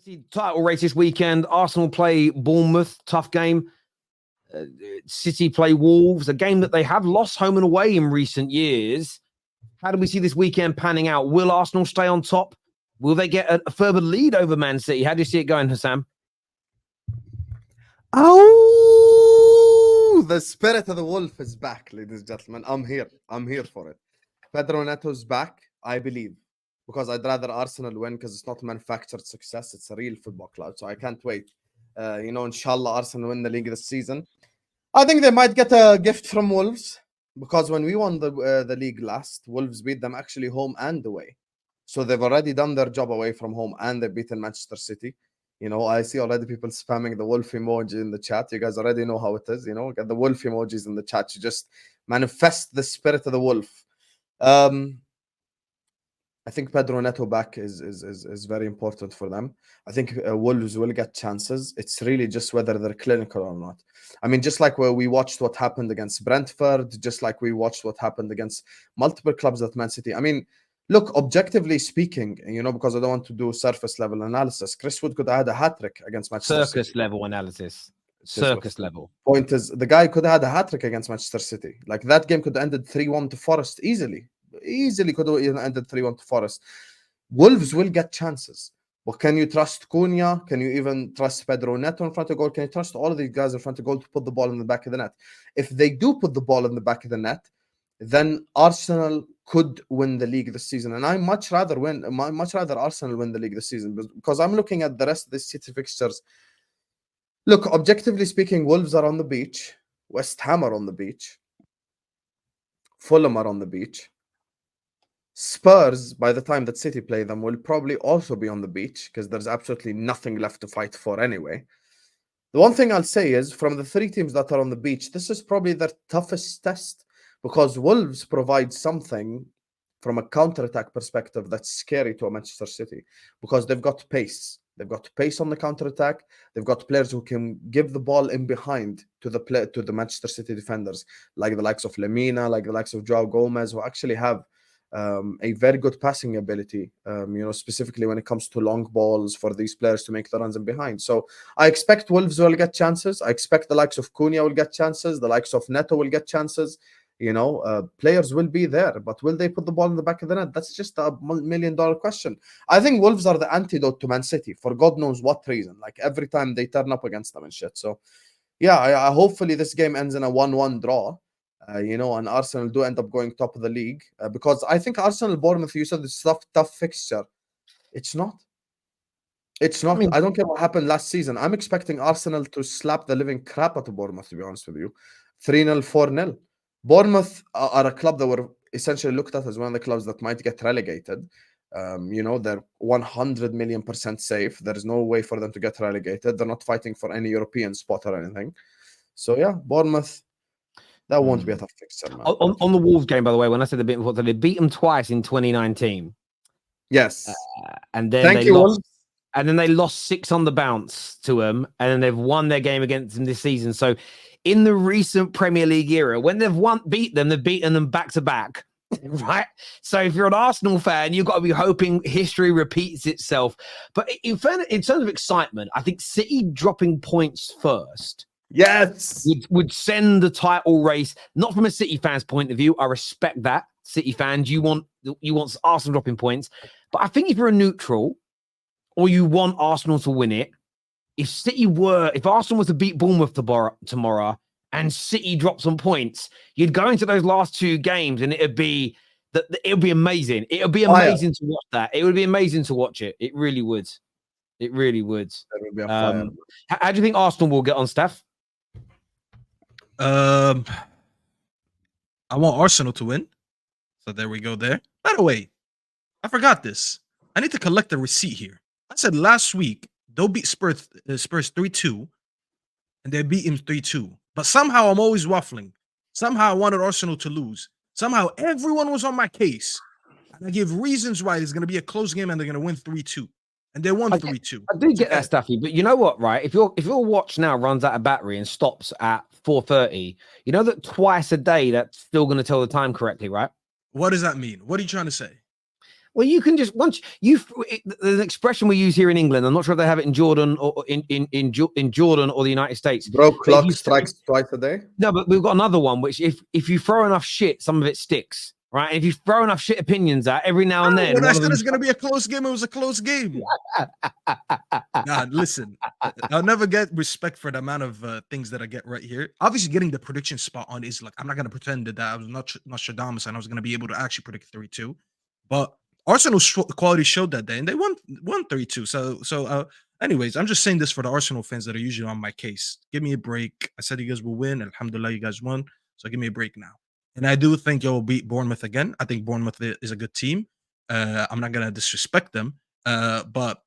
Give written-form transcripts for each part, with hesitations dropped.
Obviously, title race this weekend. Arsenal play Bournemouth, tough game. City play Wolves, a game that they have lost home and away in recent years. How do we see this weekend panning out? Will Arsenal stay on top? Will they get a further lead over Man City? How do you see it going, Hassam? Oh, the spirit of the wolf is back, ladies and gentlemen. I'm here. I'm here for it. Pedro Neto's back, I believe, because I'd rather Arsenal win because it's not manufactured success. It's a real football club. So I can't wait. Inshallah, Arsenal win the league this season. I think they might get a gift from Wolves because when we won the league last, Wolves beat them actually home and away. So they've already done their job away from home and they've beaten Manchester City. I see already people spamming the wolf emoji in the chat. You guys already know how it is. Get the wolf emojis in the chat. You just manifest the spirit of the wolf. I think Pedro Neto back is very important for them. I think Wolves will get chances. It's really just whether they're clinical or not. I mean, just like where we watched what happened against Brentford, just like we watched what happened against multiple clubs at Man City. I mean, look, objectively speaking, because I don't want to do surface level analysis, Chris Wood could have had a hat-trick against Manchester City. Circus level analysis. Circus level. Point is, the guy could have had a hat-trick against Manchester City. Like, that game could have ended 3-1 to Forest easily. Easily could have ended 3-1 to Forest. Wolves will get chances. But can you trust Cunha? Can you even trust Pedro Neto in front of goal? Can you trust all of these guys in front of goal to put the ball in the back of the net? If they do put the ball in the back of the net, then Arsenal could win the league this season. And I much rather Arsenal win the league this season because I'm looking at the rest of the City fixtures. Look, objectively speaking, Wolves are on the beach. West Ham are on the beach. Fulham are on the beach. Spurs, by the time that City play them, will probably also be on the beach because there's absolutely nothing left to fight for anyway. The one thing I'll say is, from the three teams that are on the beach, this is probably their toughest test because Wolves provide something from a counter-attack perspective that's scary to a Manchester City because they've got pace. They've got pace on the counter-attack. They've got players who can give the ball in behind to the Manchester City defenders, like the likes of Lemina, like the likes of Joao Gomez, who actually have a very good passing ability, specifically when it comes to long balls for these players to make the runs in behind. So I expect Wolves will get chances. I expect the likes of Cunha will get chances. The likes of Neto will get chances. Players will be there, but will they put the ball in the back of the net? That's just $1 million question. I think Wolves are the antidote to Man City for God knows what reason. Like every time they turn up against them and shit. So yeah, I hopefully this game ends in a 1-1 draw. And Arsenal do end up going top of the league because I think Arsenal, Bournemouth, you said it's tough fixture. It's not. It's not. I don't care what happened last season. I'm expecting Arsenal to slap the living crap out of Bournemouth, to be honest with you. 3-0, 4-0. Bournemouth are a club that were essentially looked at as one of the clubs that might get relegated. They're 100 million% safe. There's no way for them to get relegated. They're not fighting for any European spot or anything. So yeah, Bournemouth, that won't be a tough fixture, man. On the Wolves game, by the way, when I said a bit before, they beat them twice in 2019. Yes. And then they lost 6 on the bounce to them, and then they've won their game against them this season. So in the recent Premier League era, when they've beaten them back to back, right? So if you're an Arsenal fan, you've got to be hoping history repeats itself. But in terms of excitement, I think City dropping points first, yes, would send the title race. Not from a City fan's point of view. I respect that, City fans. You want Arsenal dropping points, but I think if you're a neutral or you want Arsenal to win it, if Arsenal was to beat Bournemouth tomorrow and City dropped some points, you'd go into those last 2 games and it'd be amazing. It would be amazing to watch that. It would be amazing to watch it. It really would. It really would. How do you think Arsenal will get on, Steph? I want Arsenal to win. So there we go there. By the way, I forgot this. I need to collect the receipt here. I said last week, they'll beat Spurs 3-2, and they beat him 3-2. But somehow I'm always waffling. Somehow I wanted Arsenal to lose. Somehow everyone was on my case. And I give reasons why it's going to be a close game and they're going to win 3-2. And they won 3-2. I do get that, Staffy. But you know what, right? If your watch now runs out of battery and stops at 4:30, you know that twice a day that's still going to tell the time correctly, right? What does that mean? What are you trying to say? Well, you can just once you. There's an expression we use here in England. I'm not sure if they have it in Jordan or in Jordan or the United States. Bro, But if clock you, strikes twice a day. no, but we've got another one, which if you throw enough shit, some of it sticks, right? And if you throw enough shit opinions out every now and then, When I one of said them. it's gonna be a close game, it was a close game. Nah, listen, I'll never get respect for the amount of things that I get right here. Obviously, getting the prediction spot on is like I'm not gonna pretend that I was not Nostradamus and I was gonna be able to actually predict 3-2, but Arsenal's quality showed that day and they won 3-2. Anyways, I'm just saying this for the Arsenal fans that are usually on my case. Give me a break. I said you guys will win. Alhamdulillah, you guys won. So give me a break now. And I do think you'll beat Bournemouth again. I think Bournemouth is a good team. I'm not gonna disrespect them, but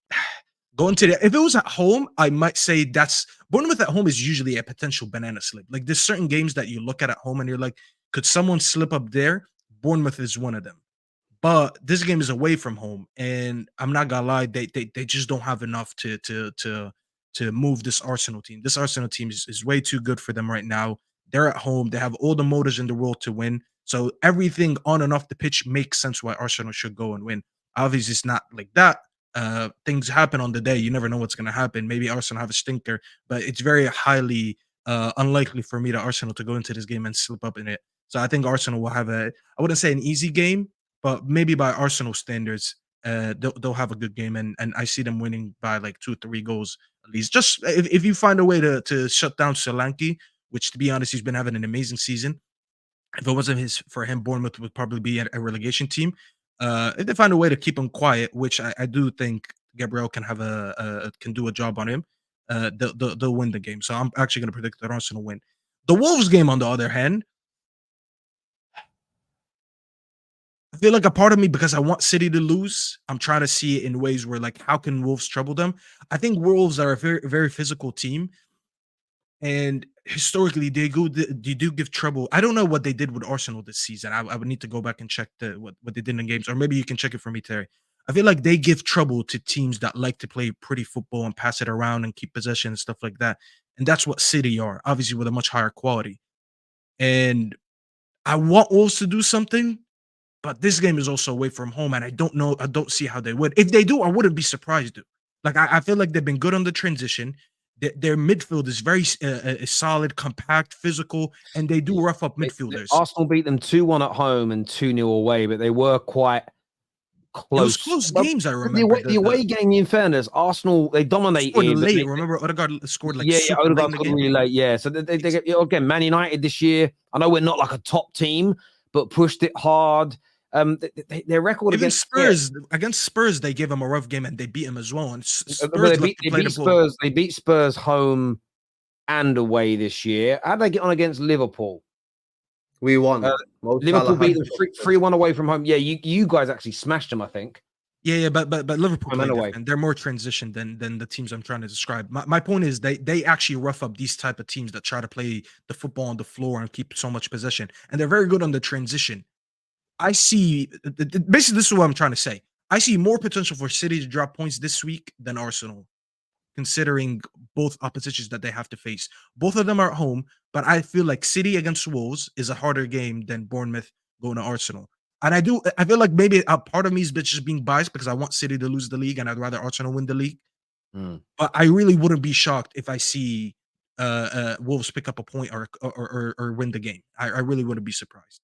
going to if it was at home, I might say that's Bournemouth at home is usually a potential banana slip. Like there's certain games that you look at home and you're like, could someone slip up there? Bournemouth is one of them. But this game is away from home, and I'm not gonna lie, they just don't have enough to move this Arsenal team. This Arsenal team is way too good for them right now. They're at home. They have all the motives in the world to win. So everything on and off the pitch makes sense why Arsenal should go and win. Obviously, it's not like that. Things happen on the day. You never know what's going to happen. Maybe Arsenal have a stinker, but it's very highly unlikely for me to Arsenal to go into this game and slip up in it. So I think Arsenal will have I wouldn't say an easy game, but maybe by Arsenal standards, they'll have a good game, and I see them winning by like 2-3 goals at least. Just if you find a way to shut down Solanke, which to be honest, he's been having an amazing season. If it wasn't for him, Bournemouth would probably be a relegation team. If they find a way to keep him quiet, which I do think Gabriel can have can do a job on him, they'll win the game. So I'm actually going to predict that Arsenal win. The Wolves game, on the other hand, I feel like a part of me, because I want City to lose, I'm trying to see it in ways where, like, how can Wolves trouble them? I think Wolves are a very, very physical team, and historically, they do give trouble. I don't know what they did with Arsenal this season. I would need to go back and check what they did in games, or maybe you can check it for me, Terry. I feel like they give trouble to teams that like to play pretty football and pass it around and keep possession and stuff like that. And that's what City are, obviously with a much higher quality. And I want Wolves to do something, but this game is also away from home, and I don't know. I don't see how they would. If they do, I wouldn't be surprised, dude. Like I feel like they've been good on the transition. Their midfield is very solid, compact, physical, and they do rough up midfielders. Arsenal beat them 2-1 at home and 2-0 away, but they were quite close. It was close games, I remember. The away game, in fairness, Arsenal, they dominated. Scored late. Remember, Odegaard scored like Odegaard scored really late. Yeah, so they get, again, Man United this year. I know we're not like a top team, but pushed it hard. Their record against Spurs, they gave them a rough game and they beat them as well. And Spurs they beat Spurs home and away this year. How'd they get on against Liverpool? We won. Liverpool beat them 3-1 away from home. Yeah, you guys actually smashed them, I think. Yeah, but Liverpool play different. They're more transition than the teams I'm trying to describe. My point is they actually rough up these type of teams that try to play the football on the floor and keep so much possession, and they're very good on the transition. I see basically this is what I'm trying to say. I see more potential for City to drop points this week than Arsenal, considering both oppositions that they have to face. Both of them are at home, but I feel like City against Wolves is a harder game than Bournemouth going to Arsenal. And I feel like maybe a part of me is just being biased because I want City to lose the league and I'd rather Arsenal win the league. But I really wouldn't be shocked if I see Wolves pick up a point or win the game. I really wouldn't be surprised.